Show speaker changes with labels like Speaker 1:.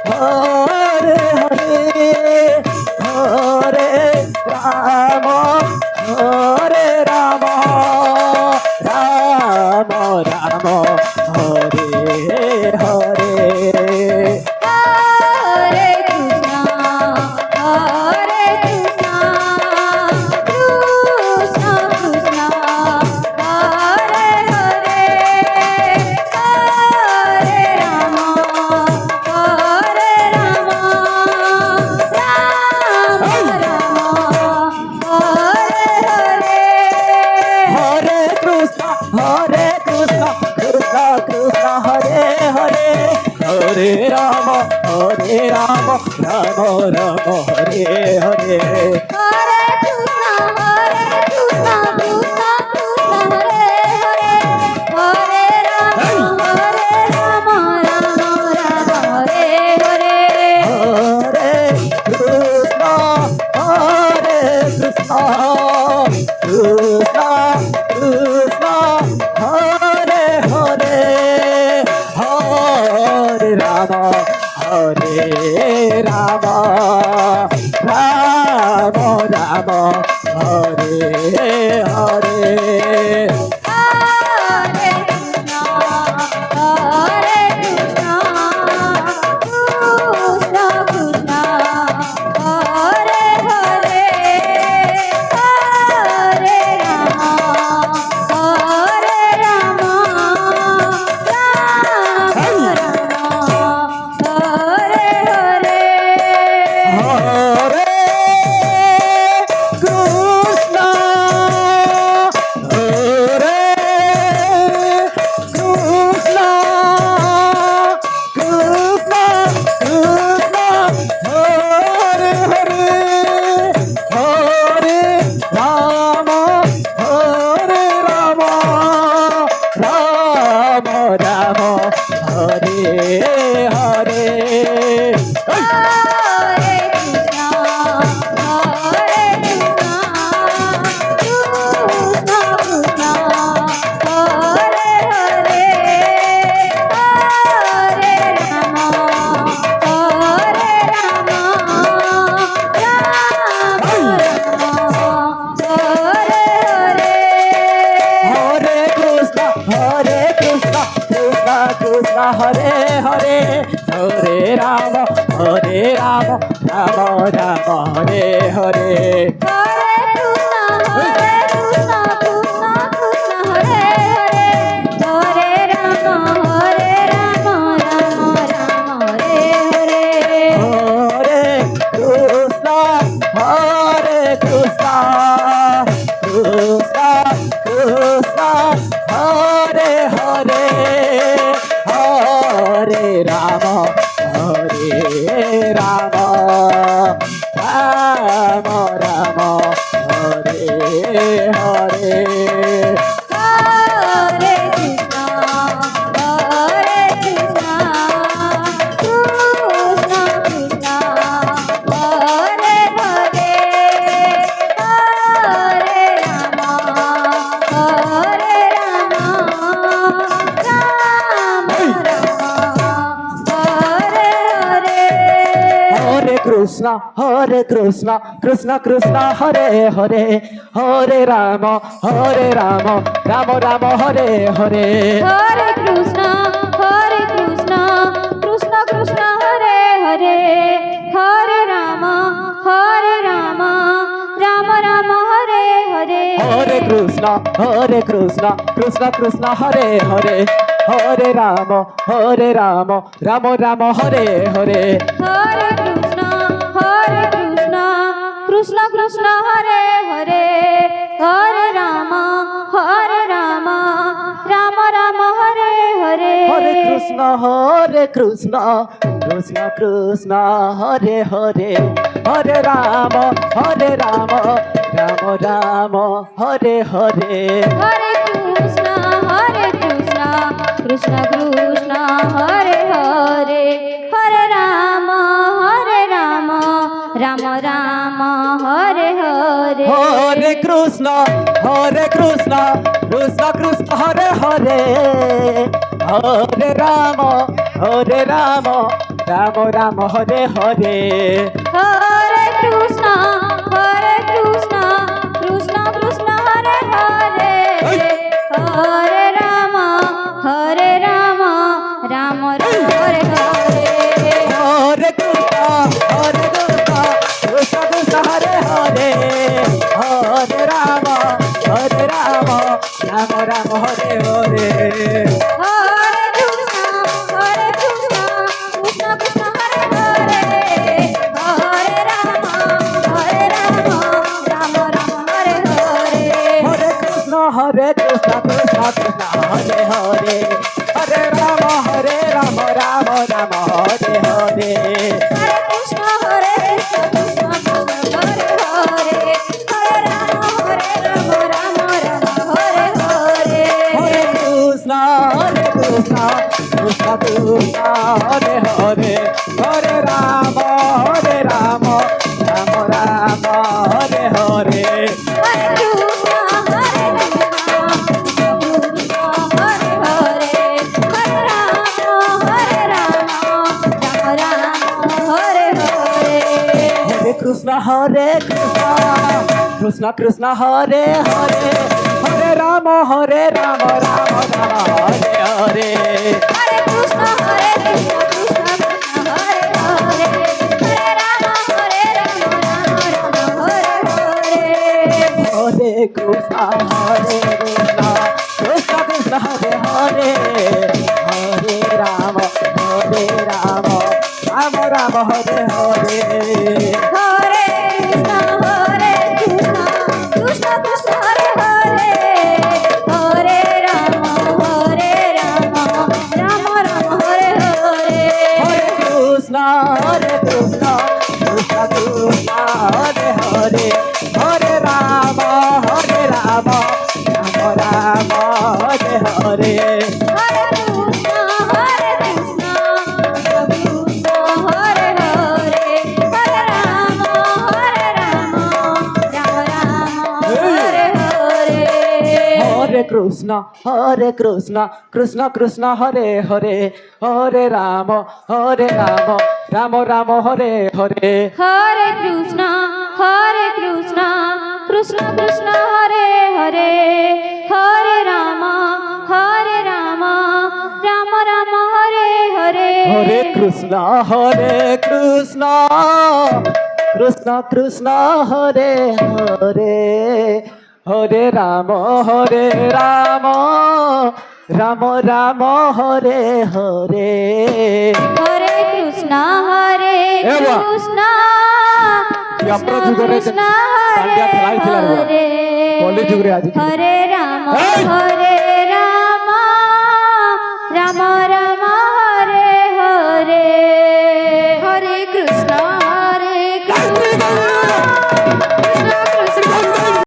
Speaker 1: হরে হরে হরে রাম হরে Ram Ram Ram Hare Hare
Speaker 2: Hare Krishna, Hare Krishna, Krishna Krishna, Hare Hare, Hare Rama, Hare Rama, Rama Rama, Hare Hare.
Speaker 1: Hare Krishna, Krishna Krishna, Hare Hare, Hare Rama, Rama Rama, Hare Hare.
Speaker 2: Hare Krishna, Krishna Krishna, Hare Hare, Hare Rama, Rama Rama, Hare Hare.
Speaker 1: Hare Krishna, Krishna Krishna, Hare Hare, Hare Rama, Rama Rama, Hare Hare.
Speaker 2: Hare Krishna, Hare Krishna, Krishna Krishna, Hare Hare, Hare Rama, Hare Rama, Rama Rama, Hare Hare.
Speaker 1: Hare Krishna, Hare Krishna, Krishna Krishna, Hare Hare, Hare Rama, Rama Rama, Hare Hare.
Speaker 2: Hare Krishna, Hare Krishna, Krishna Krishna, Hare Hare, Hare Rama, Hare Rama, Rama
Speaker 1: Hare Krishna, Krishna Krishna, Hare Hare, Hare Rama, Rama Rama, Hare Hare.
Speaker 2: Hare Krishna, Krishna Krishna, Hare Hare, Hare Rama, Rama Rama, Hare Hare.
Speaker 1: Hare Krishna, Krishna Krishna, Hare Hare, Hare Rama, Rama Rama, Hare Hare.
Speaker 2: Hare Krishna, Krishna Krishna, Hare Hare, Hare Rama, Rama Rama, Hare Hare.
Speaker 1: Hare Krishna, Krishna Krishna, Hare Hare, Hare Rama, Rama Rama, Hare Hare.
Speaker 2: Hare Krishna, Krishna Krishna, Hare Hare, Hare Rama, Rama Rama, Hare Hare.
Speaker 1: Hare Krishna, Krishna Krishna, Hare Hare, Hare Rama, Ram Ram Hare Hare
Speaker 2: Hare Krishna Krishna Krishna Hare Hare Hare Ram Ram Ram Hare Hare
Speaker 1: Hare Krishna Krishna Krishna Hare Hare Hare Ram Ram Ram Hare Hare
Speaker 2: Hare Krishna Krishna Krishna Hare Hare Hare Ram Ram Ram Hare Hare
Speaker 1: Hare Krishna Krishna Krishna Hare Hare Hare Ram Ram Ram Hare Hare
Speaker 2: Hare Krishna Krishna Krishna Hare Hare Hare Ram Ram Ram Hare Hare
Speaker 1: Hare Krishna Krishna Krishna Hare Hare Hare Ram Ram Ram Hare Hare
Speaker 2: Hare Krishna Hare Hare Hare Ram Ram Hare Hare
Speaker 1: Hare Krishna Krishna Krishna Hare Hare Hare Ram Ram Ram Hare Hare
Speaker 2: Hare Krishna Krishna Krishna Hare Hare Hare Ram Ram Hare Hare
Speaker 1: Hare Krishna Krishna Krishna Hare Hare Hare Ram Ram Ram Hare Hare
Speaker 2: Hare Krishna Krishna Krishna Hare Hare Hare Ram Ram Ram Hare Hare
Speaker 1: Hare Krishna Krishna Krishna Hare Hare Hare Ram Ram Ram Hare Hare
Speaker 2: Hare Krishna Krishna Krishna Hare Hare Hare Ram Ram Ram Hare Hare
Speaker 1: Hare Krishna Krishna Krishna Hare Hare Hare Ram Ram Ram Hare Hare
Speaker 2: Hare Krishna Krishna Krishna Hare Hare Hare Ram Ram Ram Hare Hare
Speaker 1: Hare Krishna Krishna Krishna Hare Hare Hare Ram Ram Ram Hare Hare
Speaker 2: Hare Krishna
Speaker 1: এ বাবা।
Speaker 2: কৃষ্ণ
Speaker 1: তুই আপনার যুগরে
Speaker 2: কৃষ্ণ
Speaker 1: দান্ডিয়া খেলাই ছিল রে বাবা।
Speaker 2: হরে
Speaker 1: কলি যুগরে আজ
Speaker 2: হরে রাম
Speaker 1: এই!
Speaker 2: হরে